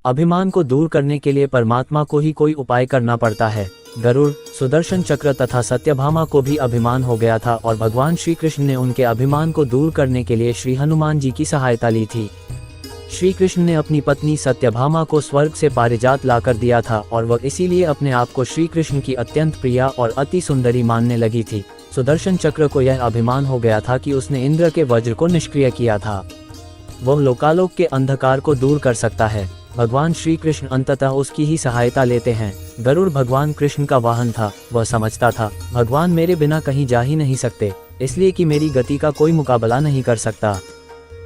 अभिमान को दूर करने के लिए परमात्मा को ही कोई उपाय करना पड़ता है। गरुड़, सुदर्शन चक्र तथा सत्यभामा को भी अभिमान हो गया था और भगवान श्री कृष्ण ने उनके अभिमान को दूर करने के लिए श्री हनुमान जी की सहायता ली थी। श्री कृष्ण ने अपनी पत्नी सत्यभामा को स्वर्ग से पारिजात लाकर दिया था और वह इसीलिए अपने आप को श्री कृष्ण की अत्यंत प्रिया और अति सुंदरी मानने लगी थी। सुदर्शन चक्र को यह अभिमान हो गया था कि उसने इंद्र के वज्र को निष्क्रिय किया था। वह लोकालोक के अंधकार को दूर कर सकता है। भगवान श्री कृष्ण अंततः उसकी ही सहायता लेते हैं। गरुड़ भगवान कृष्ण का वाहन था। वह समझता था भगवान मेरे बिना कहीं जा ही नहीं सकते, इसलिए कि मेरी गति का कोई मुकाबला नहीं कर सकता।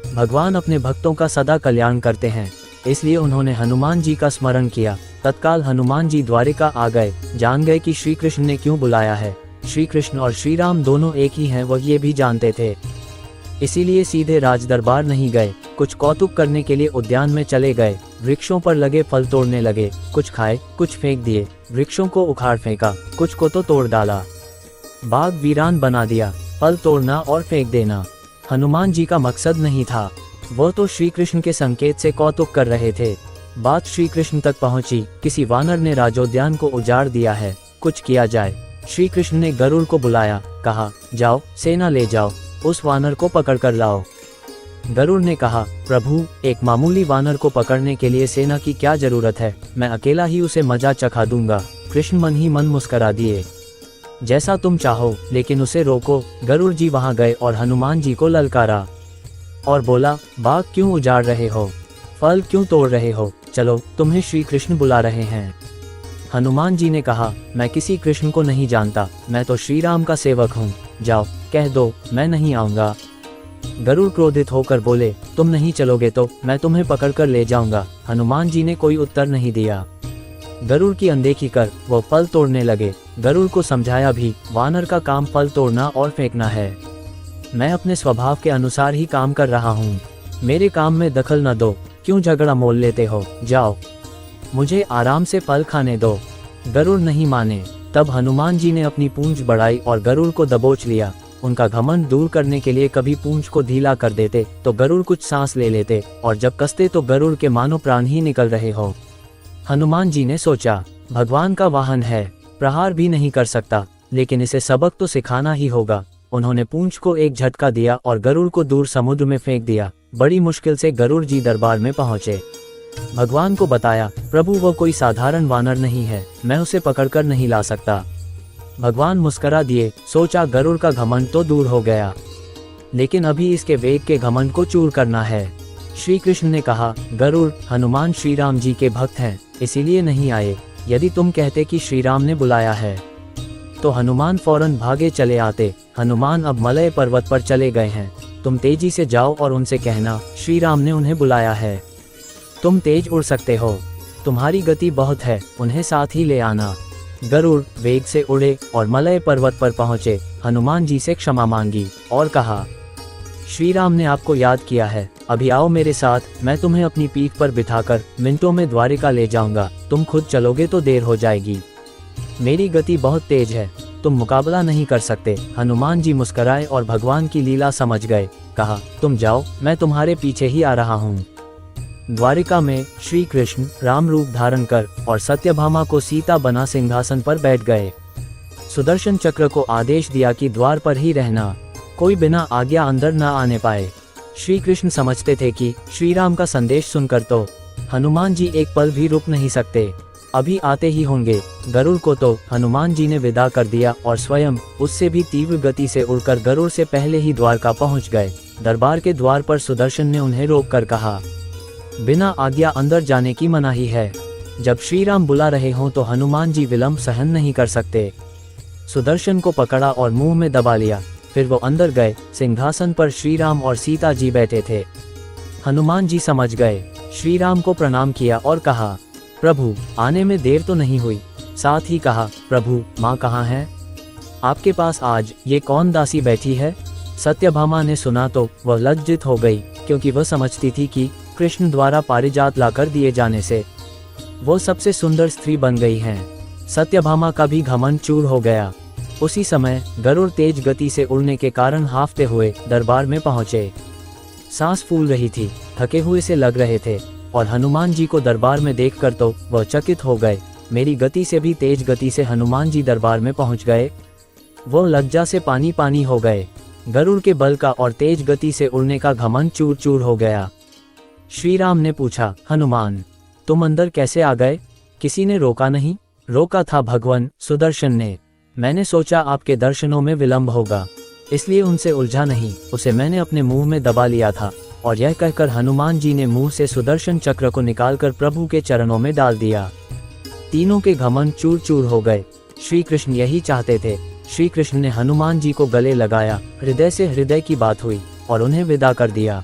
भगवान अपने भक्तों का सदा कल्याण करते हैं, इसलिए उन्होंने हनुमान जी का स्मरण किया। तत्काल हनुमान जी द्वारिका आ गए। जान गए कि श्री कृष्ण ने क्यों बुलाया है। श्री कृष्ण और श्री राम दोनों एक ही हैं, वह ये भी जानते थे। इसीलिए सीधे राज दरबार नहीं गए, कुछ कौतुक करने के लिए उद्यान में चले गए। वृक्षों पर लगे फल तोड़ने लगे, कुछ खाए कुछ फेंक दिए। वृक्षों को उखाड़ फेंका, कुछ को तो तोड़ डाला। बाग वीरान बना दिया। फल तोड़ना और फेंक देना हनुमान जी का मकसद नहीं था, वो तो श्री कृष्ण के संकेत से कौतुक कर रहे थे। बात श्री कृष्ण तक पहुंची। किसी वानर ने राजोद्यान को उजाड़ दिया है, कुछ किया जाए। श्री कृष्ण ने गरुड़ को बुलाया, कहा जाओ सेना ले जाओ, उस वानर को पकड़ कर लाओ। गरुड़ ने कहा प्रभु, एक मामूली वानर को पकड़ने के लिए सेना की क्या जरूरत है, मैं अकेला ही उसे मजा चखा दूंगा। कृष्ण मन ही मन मुस्करा दिए, जैसा तुम चाहो, लेकिन उसे रोको। गरुड़ जी वहां गए और हनुमान जी को ललकारा और बोला बाग क्यों उजाड़ रहे हो, फल क्यों तोड़ रहे हो, चलो तुम्हें श्री कृष्ण बुला रहे हैं। हनुमान जी ने कहा मैं किसी कृष्ण को नहीं जानता, मैं तो श्री राम का सेवक हूँ, जाओ कह दो मैं नहीं आऊंगा। गरुड़ क्रोधित होकर बोले तुम नहीं चलोगे तो मैं तुम्हें पकड़कर ले जाऊंगा। हनुमान जी ने कोई उत्तर नहीं दिया। गरुड़ की अनदेखी कर वो फल तोड़ने लगे। गरुड़ को समझाया भी वानर का काम फल तोड़ना और फेंकना है, मैं अपने स्वभाव के अनुसार ही काम कर रहा हूँ, मेरे काम में दखल न दो, क्यों झगड़ा मोल लेते हो, जाओ मुझे आराम से फल खाने दो। गरुड़ नहीं माने। तब हनुमान जी ने अपनी पूंछ बढ़ाई और गरुड़ को दबोच लिया। उनका घमंड दूर करने के लिए कभी पूंछ को ढीला कर देते तो गरुड़ कुछ सांस ले लेते, और जब कसते तो गरुड़ के मानो प्राण ही निकल रहे हो। हनुमान जी ने सोचा भगवान का वाहन है, प्रहार भी नहीं कर सकता, लेकिन इसे सबक तो सिखाना ही होगा। उन्होंने पूंछ को एक झटका दिया और गरुड़ को दूर समुद्र में फेंक दिया। बड़ी मुश्किल से गरुड़ जी दरबार में पहुंचे। भगवान को बताया प्रभु वो कोई साधारण वानर नहीं है, मैं उसे पकड़कर नहीं ला सकता। भगवान मुस्करा दिए। सोचा गरुड़ का घमंड तो दूर हो गया, लेकिन अभी इसके वेग के घमंड को चूर करना है। श्री कृष्ण ने कहा गरुड़, हनुमान श्री राम जी के भक्त हैं, इसीलिए नहीं आए। यदि तुम कहते कि श्री राम ने बुलाया है तो हनुमान फौरन भागे चले आते। हनुमान अब मलय पर्वत पर चले गए हैं, तुम तेजी से जाओ और उनसे कहना श्री राम ने उन्हें बुलाया है। तुम तेज उड़ सकते हो, तुम्हारी गति बहुत है, उन्हें साथ ही ले आना। गरुड़ वेग से उड़े और मलय पर्वत पर पहुंचे। हनुमान जी से क्षमा मांगी और कहा श्री राम ने आपको याद किया है, अभी आओ मेरे साथ, मैं तुम्हें अपनी पीठ पर बिठाकर मिनटों में द्वारिका ले जाऊंगा। तुम खुद चलोगे तो देर हो जाएगी, मेरी गति बहुत तेज है, तुम मुकाबला नहीं कर सकते। हनुमान जी मुस्कराए और भगवान की लीला समझ गए। कहा तुम जाओ, मैं तुम्हारे पीछे ही आ रहा हूँ। द्वारिका में श्री कृष्ण राम रूप धारण कर और सत्यभामा को सीता बना सिंहासन पर बैठ गए। सुदर्शन चक्र को आदेश दिया कि द्वार पर ही रहना, कोई बिना आज्ञा अंदर न आने पाए। श्री कृष्ण समझते थे कि श्री राम का संदेश सुनकर तो हनुमान जी एक पल भी रुक नहीं सकते, अभी आते ही होंगे। गरुड़ को तो हनुमान जी ने विदा कर दिया और स्वयं उससे भी तीव्र गति से उड़कर गरुड़ से पहले ही द्वारका पहुंच गए। दरबार के द्वार पर सुदर्शन ने उन्हें रोक कर कहा बिना आज्ञा अंदर जाने की मनाही है, जब श्री राम बुला रहे हों तो हनुमान जी विलंब सहन नहीं कर सकते। सुदर्शन को पकड़ा और मुंह में दबा लिया, फिर वो अंदर गए। सिंहासन पर श्री राम और सीता जी बैठे थे। हनुमान जी समझ गए, श्री राम को प्रणाम किया और कहा प्रभु आने में देर तो नहीं हुई। साथ ही कहा प्रभु माँ कहाँ है, आपके पास आज ये कौन दासी बैठी है। सत्यभामा ने सुना तो वह लज्जित हो गई, क्योंकि वह समझती थी कि कृष्ण द्वारा पारिजात लाकर दिए जाने से वो सबसे सुंदर स्त्री बन गई हैं। सत्यभामा का भी घमंड चूर हो गया। उसी समय गरुड़ तेज गति से उड़ने के कारण हांफते हुए दरबार में पहुंचे। सांस फूल रही थी, थके हुए से लग रहे थे। और हनुमान जी को दरबार में देखकर तो वह चकित हो गए। मेरी गति से भी तेज गति से हनुमान जी दरबार में पहुंच गए। वो लज्जा से पानी पानी हो गए। गरुड़ के बल का और तेज गति से उड़ने का घमंड चूर चूर हो गया। श्री राम ने पूछा, हनुमान तुम अंदर कैसे आ गए? किसी ने रोका नहीं? रोका था भगवान सुदर्शन ने। मैंने सोचा आपके दर्शनों में विलंब होगा, इसलिए उनसे उलझा नहीं, उसे मैंने अपने मुंह में दबा लिया था। और यह कहकर हनुमान जी ने मुंह से सुदर्शन चक्र को निकालकर प्रभु के चरणों में डाल दिया। तीनों के घमंड चूर चूर हो गए। श्री कृष्ण यही चाहते थे। श्री कृष्ण ने हनुमान जी को गले लगाया, हृदय से हृदय की बात हुई और उन्हें विदा कर दिया।